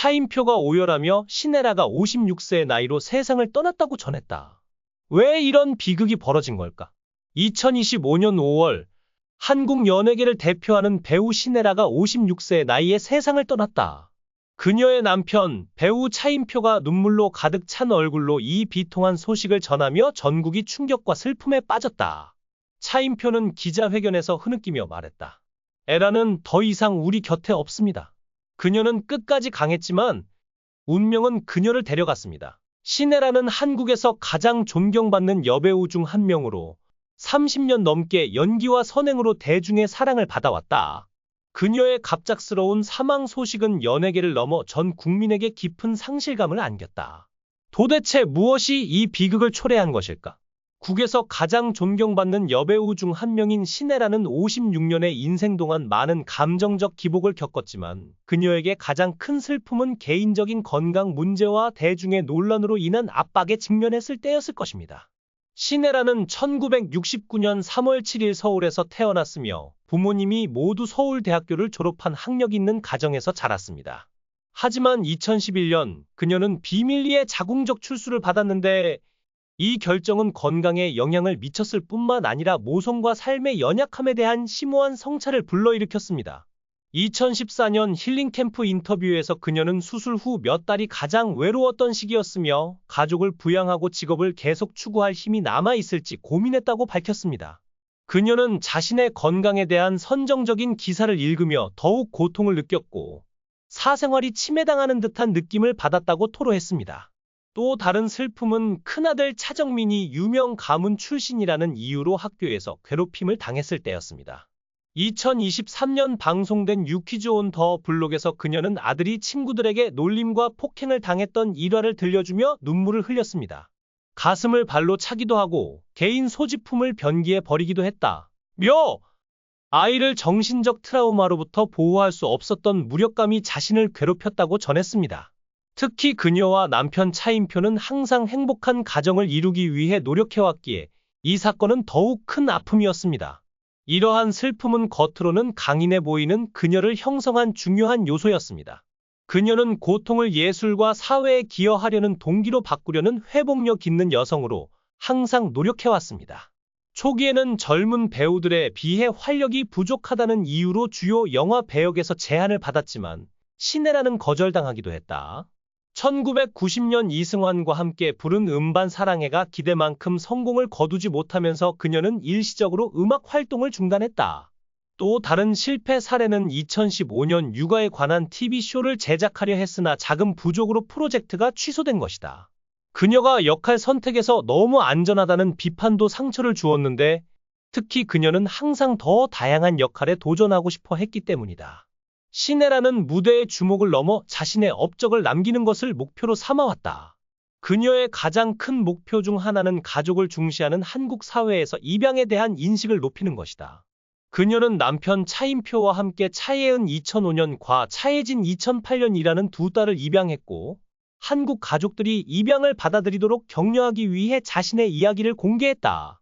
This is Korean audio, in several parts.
차인표가 오열하며 신혜라가 56세의 나이로 세상을 떠났다고 전했다. 왜 이런 비극이 벌어진 걸까? 2025년 5월 한국 연예계를 대표하는 배우 신혜라가 56세의 나이에 세상을 떠났다. 그녀의 남편 배우 차인표가 눈물로 가득 찬 얼굴로 이 비통한 소식을 전하며 전국이 충격과 슬픔에 빠졌다. 차인표는 기자회견에서 흐느끼며 말했다. 에라는 더 이상 우리 곁에 없습니다. 그녀는 끝까지 강했지만 운명은 그녀를 데려갔습니다. 신혜라는 한국에서 가장 존경받는 여배우 중 한 명으로 30년 넘게 연기와 선행으로 대중의 사랑을 받아왔다. 그녀의 갑작스러운 사망 소식은 연예계를 넘어 전 국민에게 깊은 상실감을 안겼다. 도대체 무엇이 이 비극을 초래한 것일까? 국에서 가장 존경받는 여배우 중 한 명인 신혜라는 56년의 인생 동안 많은 감정적 기복을 겪었지만 그녀에게 가장 큰 슬픔은 개인적인 건강 문제와 대중의 논란으로 인한 압박에 직면했을 때였을 것입니다. 신혜라는 1969년 3월 7일 서울에서 태어났으며 부모님이 모두 서울대학교를 졸업한 학력 있는 가정에서 자랐습니다. 하지만 2011년 그녀는 비밀리에 자궁적 출수를 받았는데 이 결정은 건강에 영향을 미쳤을 뿐만 아니라 모성과 삶의 연약함에 대한 심오한 성찰을 불러일으켰습니다. 2014년 힐링캠프 인터뷰에서 그녀는 수술 후 몇 달이 가장 외로웠던 시기였으며 가족을 부양하고 직업을 계속 추구할 힘이 남아있을지 고민했다고 밝혔습니다. 그녀는 자신의 건강에 대한 선정적인 기사를 읽으며 더욱 고통을 느꼈고 사생활이 침해당하는 듯한 느낌을 받았다고 토로했습니다. 또 다른 슬픔은 큰아들 차정민이 유명 가문 출신이라는 이유로 학교에서 괴롭힘을 당했을 때였습니다. 2023년 방송된 유퀴즈 온 더 블록에서 그녀는 아들이 친구들에게 놀림과 폭행을 당했던 일화를 들려주며 눈물을 흘렸습니다. 가슴을 발로 차기도 하고 개인 소지품을 변기에 버리기도 했다. 아이를 정신적 트라우마로부터 보호할 수 없었던 무력감이 자신을 괴롭혔다고 전했습니다. 특히 그녀와 남편 차인표는 항상 행복한 가정을 이루기 위해 노력해왔기에 이 사건은 더욱 큰 아픔이었습니다. 이러한 슬픔은 겉으로는 강인해 보이는 그녀를 형성한 중요한 요소였습니다. 그녀는 고통을 예술과 사회에 기여하려는 동기로 바꾸려는 회복력 있는 여성으로 항상 노력해왔습니다. 초기에는 젊은 배우들에 비해 활력이 부족하다는 이유로 주요 영화 배역에서 제한을 받았지만 신혜라는 거절당하기도 했다. 1990년 이승환과 함께 부른 음반 사랑해가 기대만큼 성공을 거두지 못하면서 그녀는 일시적으로 음악 활동을 중단했다. 또 다른 실패 사례는 2015년 육아에 관한 TV쇼를 제작하려 했으나 자금 부족으로 프로젝트가 취소된 것이다. 그녀가 역할 선택에서 너무 안전하다는 비판도 상처를 주었는데 특히 그녀는 항상 더 다양한 역할에 도전하고 싶어 했기 때문이다. 신혜라는 무대의 주목을 넘어 자신의 업적을 남기는 것을 목표로 삼아왔다. 그녀의 가장 큰 목표 중 하나는 가족을 중시하는 한국 사회에서 입양에 대한 인식을 높이는 것이다. 그녀는 남편 차인표와 함께 차예은 2005년과 차예진 2008년이라는 두 딸을 입양했고 한국 가족들이 입양을 받아들이도록 격려하기 위해 자신의 이야기를 공개했다.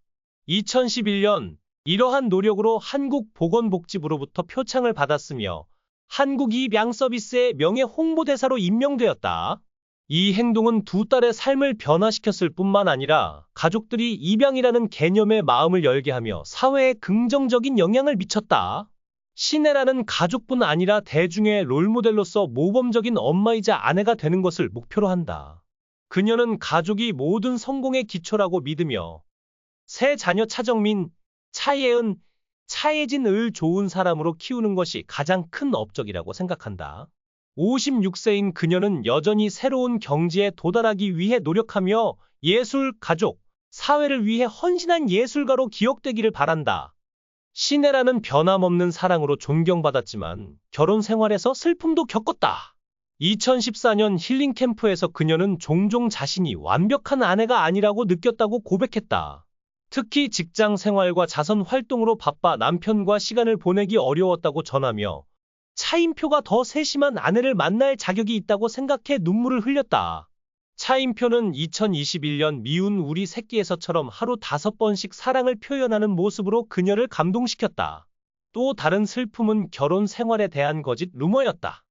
2011년 이러한 노력으로 한국보건복지부로부터 표창을 받았으며 한국 입양 서비스의 명예 홍보대사로 임명되었다. 이 행동은 두 딸의 삶을 변화시켰을 뿐만 아니라 가족들이 입양이라는 개념에 마음을 열게 하며 사회에 긍정적인 영향을 미쳤다. 신혜라는 가족뿐 아니라 대중의 롤모델로서 모범적인 엄마이자 아내가 되는 것을 목표로 한다. 그녀는 가족이 모든 성공의 기초라고 믿으며 새 자녀 차정민, 차예은, 차예진을 좋은 사람으로 키우는 것이 가장 큰 업적이라고 생각한다. 56세인 그녀는 여전히 새로운 경지에 도달하기 위해 노력하며 예술, 가족, 사회를 위해 헌신한 예술가로 기억되기를 바란다. 신혜라는 변함없는 사랑으로 존경받았지만 결혼 생활에서 슬픔도 겪었다. 2014년 힐링캠프에서 그녀는 종종 자신이 완벽한 아내가 아니라고 느꼈다고 고백했다. 특히 직장 생활과 자선 활동으로 바빠 남편과 시간을 보내기 어려웠다고 전하며 차인표가 더 세심한 아내를 만날 자격이 있다고 생각해 눈물을 흘렸다. 차인표는 2021년 미운 우리 새끼에서처럼 하루 5번씩 사랑을 표현하는 모습으로 그녀를 감동시켰다. 또 다른 슬픔은 결혼 생활에 대한 거짓 루머였다.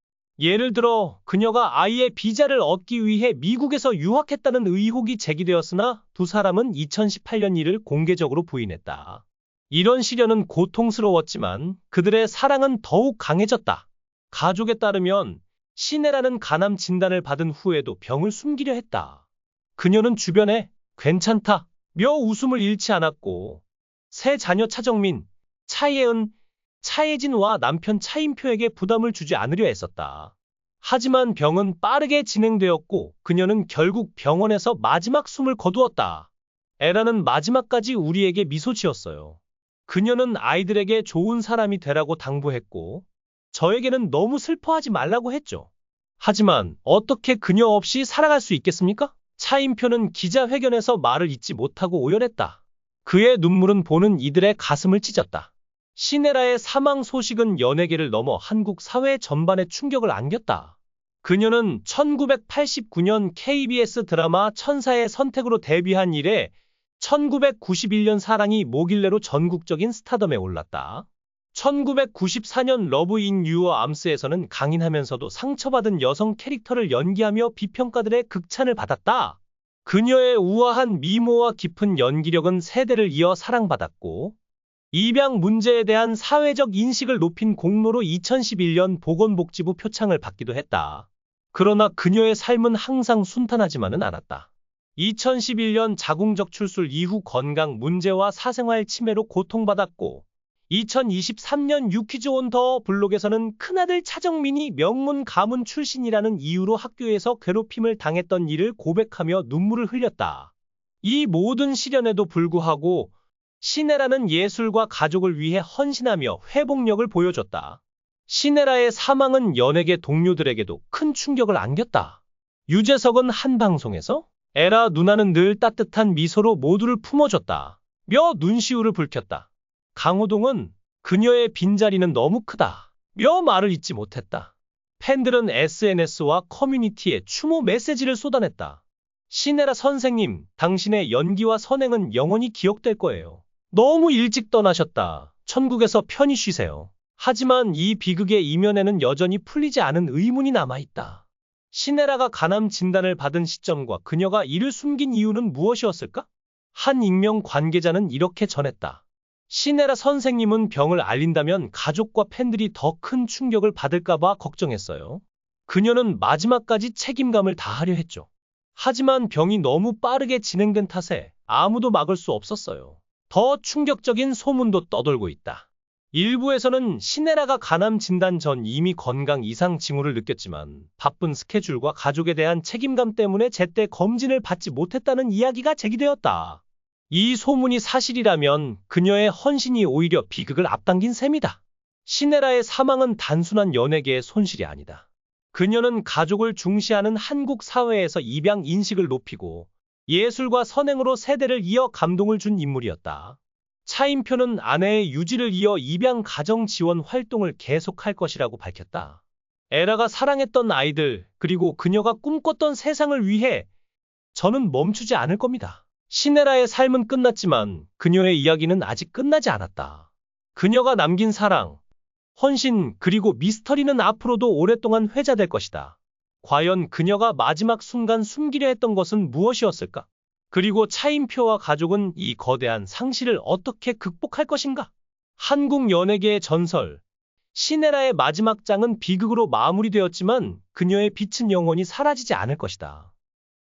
예를 들어 그녀가 아이의 비자를 얻기 위해 미국에서 유학했다는 의혹이 제기되었으나 두 사람은 2018년 이를 공개적으로 부인했다. 이런 시련은 고통스러웠지만 그들의 사랑은 더욱 강해졌다. 가족에 따르면 시네라는 간암 진단을 받은 후에도 병을 숨기려 했다. 그녀는 주변에 괜찮다 며 웃음을 잃지 않았고 세 자녀 차정민, 차예은, 차예진과 남편 차인표에게 부담을 주지 않으려 했었다. 하지만 병은 빠르게 진행되었고 그녀는 결국 병원에서 마지막 숨을 거두었다. 에라는 마지막까지 우리에게 미소 지었어요. 그녀는 아이들에게 좋은 사람이 되라고 당부했고 저에게는 너무 슬퍼하지 말라고 했죠. 하지만 어떻게 그녀 없이 살아갈 수 있겠습니까? 차인표는 기자회견에서 말을 잇지 못하고 오열했다. 그의 눈물은 보는 이들의 가슴을 찢었다. 시네라의 사망 소식은 연예계를 넘어 한국 사회 전반에 충격을 안겼다. 그녀는 1989년 KBS 드라마 천사의 선택으로 데뷔한 이래 1991년 사랑이 뭐길래로 전국적인 스타덤에 올랐다. 1994년 러브 인 유어 암스에서는 강인하면서도 상처받은 여성 캐릭터를 연기하며 비평가들의 극찬을 받았다. 그녀의 우아한 미모와 깊은 연기력은 세대를 이어 사랑받았고 입양 문제에 대한 사회적 인식을 높인 공로로 2011년 보건복지부 표창을 받기도 했다. 그러나 그녀의 삶은 항상 순탄하지만은 않았다. 2011년 자궁적 출술 이후 건강 문제와 사생활 침해로 고통받았고 2023년 유퀴즈 온 더 블록에서는 큰아들 차정민이 명문 가문 출신이라는 이유로 학교에서 괴롭힘을 당했던 일을 고백하며 눈물을 흘렸다. 이 모든 시련에도 불구하고 시네라는 예술과 가족을 위해 헌신하며 회복력을 보여줬다. 시네라의 사망은 연예계 동료들에게도 큰 충격을 안겼다. 유재석은 한 방송에서 에라 누나는 늘 따뜻한 미소로 모두를 품어줬다. 며 눈시울을 붉혔다. 강호동은 그녀의 빈자리는 너무 크다. 며 말을 잇지 못했다. 팬들은 SNS와 커뮤니티에 추모 메시지를 쏟아냈다. 시네라 선생님, 당신의 연기와 선행은 영원히 기억될 거예요. 너무 일찍 떠나셨다. 천국에서 편히 쉬세요. 하지만 이 비극의 이면에는 여전히 풀리지 않은 의문이 남아있다. 시네라가 간암 진단을 받은 시점과 그녀가 이를 숨긴 이유는 무엇이었을까? 한 익명 관계자는 이렇게 전했다. 시네라 선생님은 병을 알린다면 가족과 팬들이 더 큰 충격을 받을까봐 걱정했어요. 그녀는 마지막까지 책임감을 다하려 했죠. 하지만 병이 너무 빠르게 진행된 탓에 아무도 막을 수 없었어요. 더 충격적인 소문도 떠돌고 있다. 일부에서는 시네라가 간암 진단 전 이미 건강 이상 징후를 느꼈지만 바쁜 스케줄과 가족에 대한 책임감 때문에 제때 검진을 받지 못했다는 이야기가 제기되었다. 이 소문이 사실이라면 그녀의 헌신이 오히려 비극을 앞당긴 셈이다. 시네라의 사망은 단순한 연예계의 손실이 아니다. 그녀는 가족을 중시하는 한국 사회에서 입양 인식을 높이고 예술과 선행으로 세대를 이어 감동을 준 인물이었다. 차인표는 아내의 유지를 이어 입양 가정 지원 활동을 계속할 것이라고 밝혔다. 에라가 사랑했던 아이들 그리고 그녀가 꿈꿨던 세상을 위해 저는 멈추지 않을 겁니다. 시네라의 삶은 끝났지만 그녀의 이야기는 아직 끝나지 않았다. 그녀가 남긴 사랑, 헌신 그리고 미스터리는 앞으로도 오랫동안 회자될 것이다. 과연 그녀가 마지막 순간 숨기려 했던 것은 무엇이었을까? 그리고 차인표와 가족은 이 거대한 상실을 어떻게 극복할 것인가? 한국 연예계의 전설, 시네라의 마지막 장은 비극으로 마무리되었지만 그녀의 빛은 영원히 사라지지 않을 것이다.